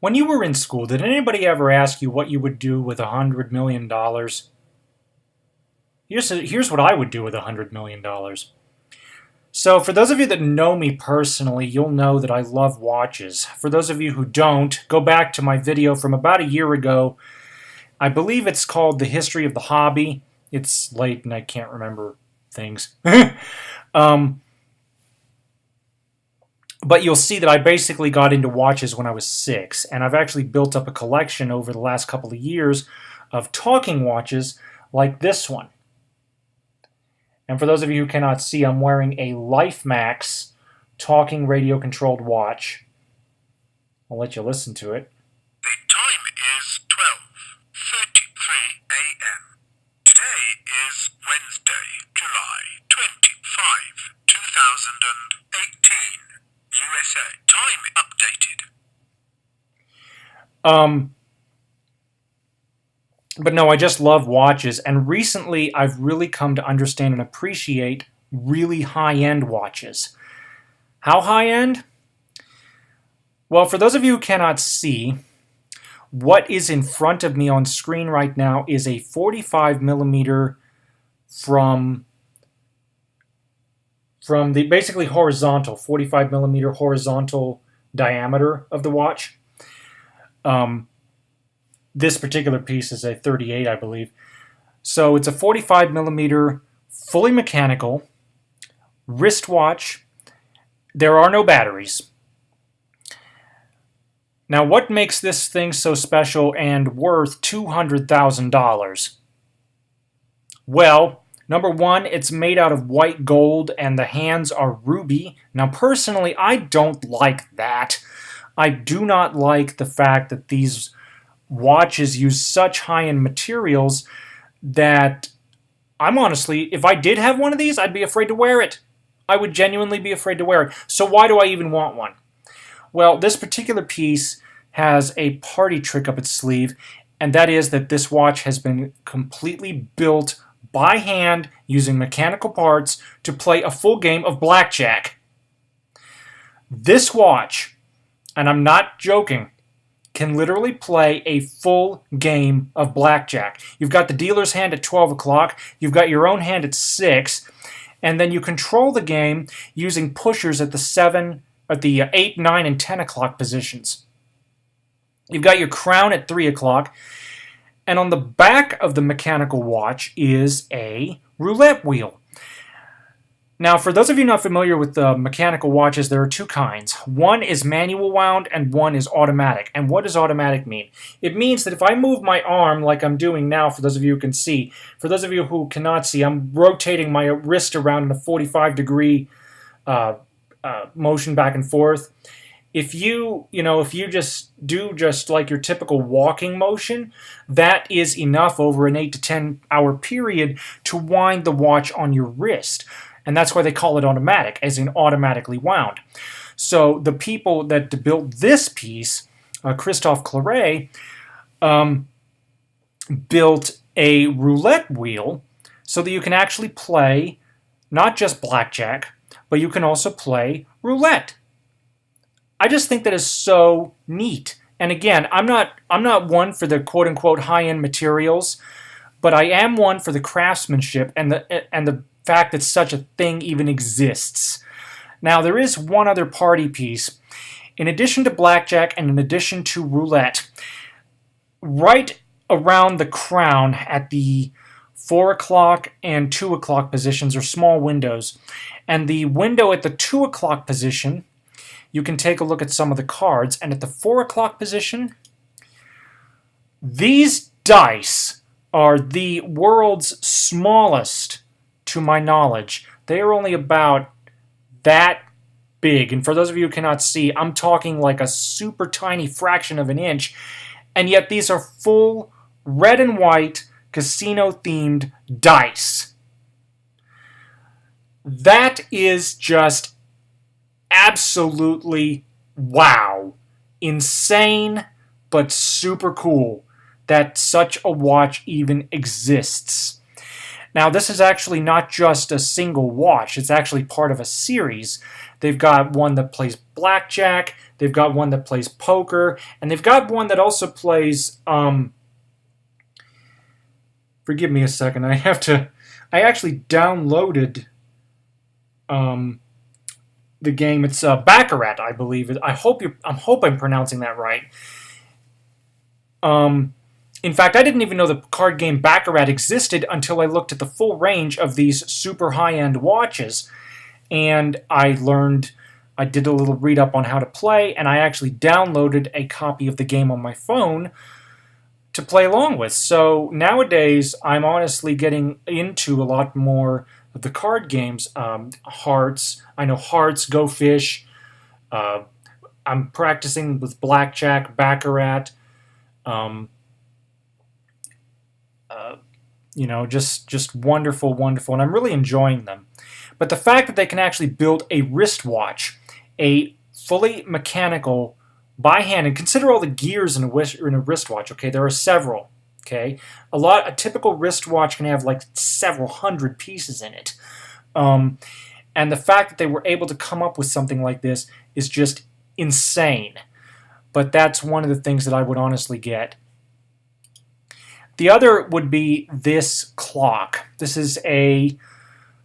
When you were in school, did anybody ever ask you what you would do with $100 million? Here's what I would do with $100 million. So, for those of you that know me personally, you'll know that I love watches. For those of you who don't, go back to my video from about a year ago. I believe it's called The History of the Hobby. It's late and I can't remember things. But you'll see that I basically got into watches when I was 6, and I've actually built up a collection over the last couple of years of talking watches like this one. And for those of you who cannot see, I'm wearing a LifeMax talking radio-controlled watch. I'll let you listen to it. The time is 12:33 a.m. Today is Wednesday, July 25, 2018. USA. Time updated. But no, I just love watches, and recently I've really come to understand and appreciate really high-end watches. How high-end? Well, for those of you who cannot see, what is in front of me on screen right now is a 45 millimeter from the basically horizontal, 45 millimeter horizontal diameter of the watch. This particular piece is a 38, I believe. So it's a 45 millimeter, fully mechanical wristwatch. There are no batteries. Now, what makes this thing so special and worth $200,000? Well, number one, it's made out of white gold and the hands are ruby. Now, personally, I don't like that. I do not like the fact that these watches use such high-end materials that I'm honestly, if I did have one of these, I'd be afraid to wear it. I would genuinely be afraid to wear it. So why do I even want one? Well, this particular piece has a party trick up its sleeve, and that is that this watch has been completely built by hand using mechanical parts to play a full game of blackjack. This watch, and I'm not joking, can literally play a full game of blackjack. You've got the dealer's hand at 12 o'clock, you've got your own hand at 6, and then you control the game using pushers at the 8, 9, and 10 o'clock positions. You've got your crown at 3 o'clock, and on the back of the mechanical watch is a roulette wheel. Now, for those of you not familiar with the mechanical watches, there are two kinds. One is manual wound and one is automatic. And what does automatic mean? It means that if I move my arm like I'm doing now, for those of you who can see, for those of you who cannot see, I'm rotating my wrist around in a 45-degree motion back and forth. If you just do like your typical walking motion, that is enough over an 8 to 10 hour period to wind the watch on your wrist. And that's why they call it automatic, as in automatically wound. So the people that built this piece, Christophe Claret, built a roulette wheel so that you can actually play not just blackjack, but you can also play roulette. I just think that is so neat. And again, I'm not one for the quote-unquote high-end materials, but I am one for the craftsmanship and the fact that such a thing even exists. Now, there is one other party piece. In addition to blackjack and in addition to roulette, right around the crown at the 4 o'clock and 2 o'clock positions are small windows. And the window at the 2 o'clock position, you can take a look at some of the cards. And at the 4 o'clock position, these dice are the world's smallest, to my knowledge. They are only about that big. And for those of you who cannot see, I'm talking like a super tiny fraction of an inch. And yet these are full red and white casino-themed dice. That is just absolutely wow. Insane, but super cool that such a watch even exists. Now, this is actually not just a single watch. It's actually part of a series. They've got one that plays blackjack. They've got one that plays poker, and they've got one that also plays. Forgive me a second. I actually downloaded the game. It's Baccarat, I believe. I hope I'm pronouncing that right. In fact, I didn't even know the card game Baccarat existed until I looked at the full range of these super high-end watches, and I did a little read-up on how to play, and I actually downloaded a copy of the game on my phone to play along with. So nowadays, I'm honestly getting into a lot more of the card games. Hearts, I know Hearts, Go Fish. I'm practicing with Blackjack, Baccarat. Just wonderful, wonderful, and I'm really enjoying them. But the fact that they can actually build a wristwatch, a fully mechanical, by hand, and consider all the gears in a wristwatch. Okay, there are several. Okay, a typical wristwatch can have like several hundred pieces in it, and the fact that they were able to come up with something like this is just insane. But that's one of the things that I would honestly get. The other would be this clock. This is a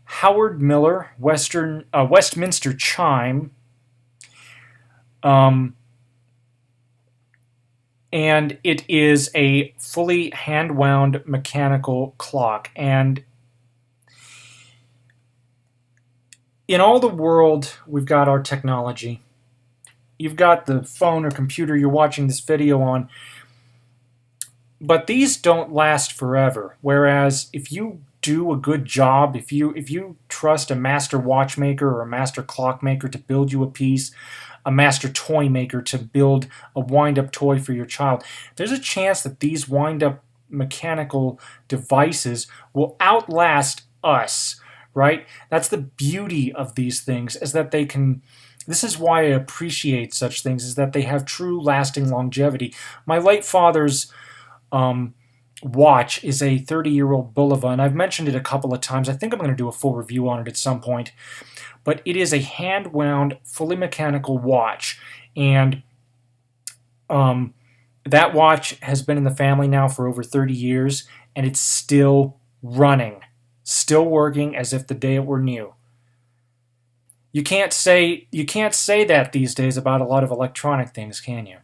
Howard Miller Westminster chime. And it is a fully hand-wound mechanical clock. And in all the world, we've got our technology. You've got the phone or computer you're watching this video on. But these don't last forever. Whereas if you do a good job, if you trust a master watchmaker or a master clockmaker to build you a piece, a master toy maker to build a wind-up toy for your child, there's a chance that these wind-up mechanical devices will outlast us, right? That's the beauty of these things, is that they can. This is why I appreciate such things, is that they have true lasting longevity. My late father's watch is a 30-year-old Bulova, and I've mentioned it a couple of times. I think I'm going to do a full review on it at some point. But it is a hand-wound, fully mechanical watch. And that watch has been in the family now for over 30 years, and it's still running, still working as if the day it were new. You can't say that these days about a lot of electronic things, can you?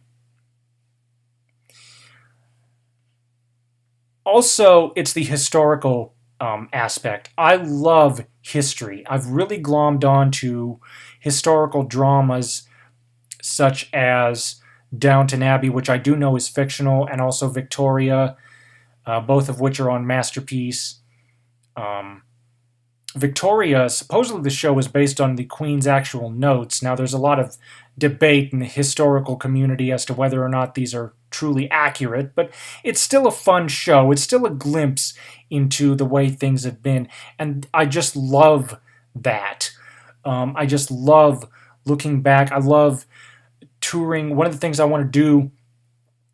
Also, it's the historical aspect. I love history. I've really glommed on to historical dramas such as Downton Abbey, which I do know is fictional, and also Victoria, both of which are on Masterpiece. Victoria, supposedly the show is based on the Queen's actual notes. Now, there's a lot of debate in the historical community as to whether or not these are truly accurate, but it's still a fun show. It's still a glimpse into the way things have been, and I just love that. I just love looking back. I love touring. One of the things I want to do,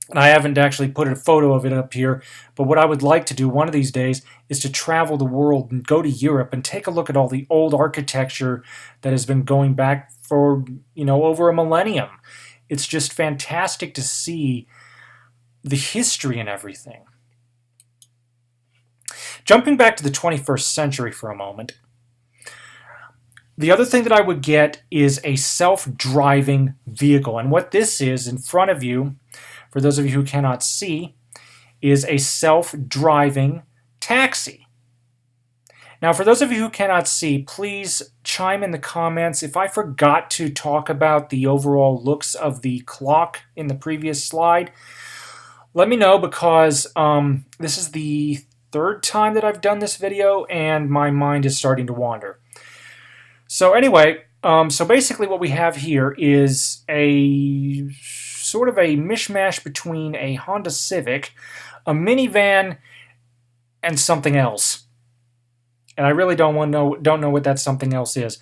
and I haven't actually put a photo of it up here, but what I would like to do one of these days is to travel the world and go to Europe and take a look at all the old architecture that has been going back for, over a millennium. It's just fantastic to see the history and everything. Jumping back to the 21st century for a moment, the other thing that I would get is a self-driving vehicle. And what this is in front of you, for those of you who cannot see, is a self-driving taxi. Now, for those of you who cannot see, please chime in the comments. If I forgot to talk about the overall looks of the clock in the previous slide, let me know, because this is the third time that I've done this video and my mind is starting to wander. So anyway, so basically what we have here is a sort of a mishmash between a Honda Civic, a minivan, and something else. And I really don't know what that something else is.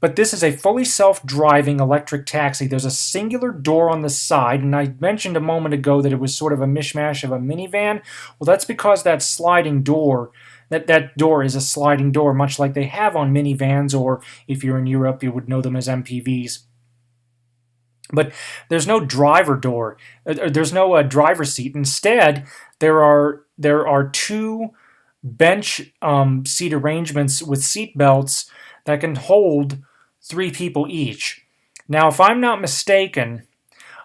But this is a fully self-driving electric taxi. There's a singular door on the side, and I mentioned a moment ago that it was sort of a mishmash of a minivan. Well, that's because that sliding door, that door is a sliding door, much like they have on minivans, or if you're in Europe, you would know them as MPVs. But there's no driver door. There's no driver seat. Instead, there are two bench seat arrangements with seat belts that can hold three people each. Now, if I'm not mistaken,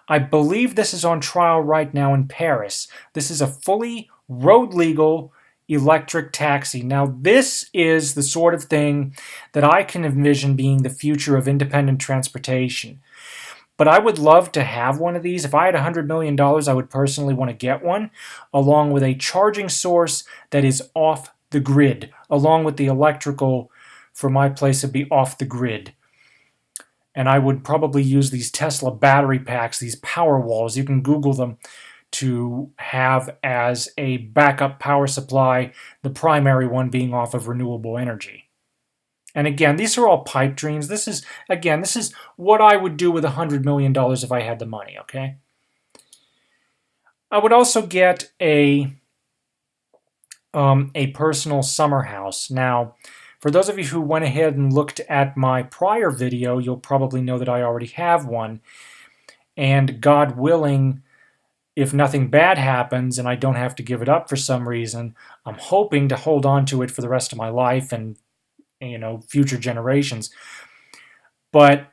I believe this is on trial right now in Paris. This is a fully road legal electric taxi. Now, this is the sort of thing that I can envision being the future of independent transportation. But I would love to have one of these. If I had $100 million, I would personally want to get one, along with a charging source that is off the grid, along with the electrical for my place would be off the grid. And I would probably use these Tesla battery packs, these power walls. You can Google them, to have as a backup power supply, the primary one being off of renewable energy. And again, these are all pipe dreams. This is what I would do with $100 million if I had the money, okay? I would also get a personal summer house. Now, for those of you who went ahead and looked at my prior video, you'll probably know that I already have one. And God willing, if nothing bad happens and I don't have to give it up for some reason, I'm hoping to hold on to it for the rest of my life and, future generations. But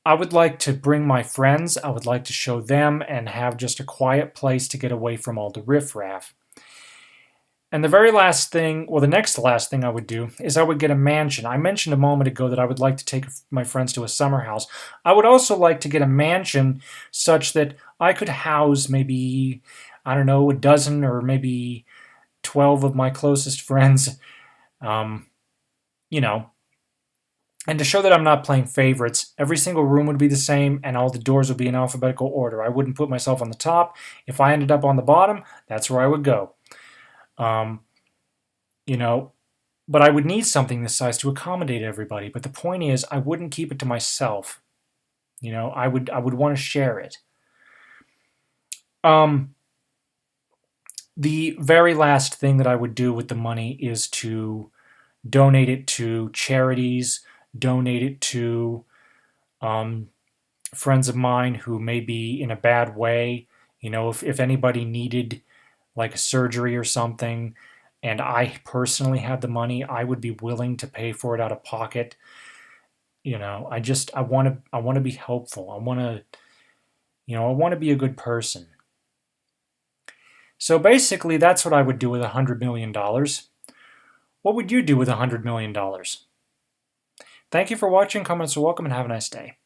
I would like to bring my friends. I would like to show them and have just a quiet place to get away from all the riffraff. And the very last thing, the next to last thing I would do is I would get a mansion. I mentioned a moment ago that I would like to take my friends to a summer house. I would also like to get a mansion such that I could house maybe, a dozen or maybe 12 of my closest friends, And to show that I'm not playing favorites, every single room would be the same and all the doors would be in alphabetical order. I wouldn't put myself on the top. If I ended up on the bottom, that's where I would go. But I would need something this size to accommodate everybody. But the point is, I wouldn't keep it to myself. I would want to share it. The very last thing that I would do with the money is to donate it to charities, donate it to friends of mine who may be in a bad way. If anybody needed like a surgery or something, and I personally had the money, I would be willing to pay for it out of pocket. I want to be helpful. I want to be a good person. So basically, that's what I would do with $100 million. What would you do with $100 million? Thank you for watching. Comments are welcome, and have a nice day.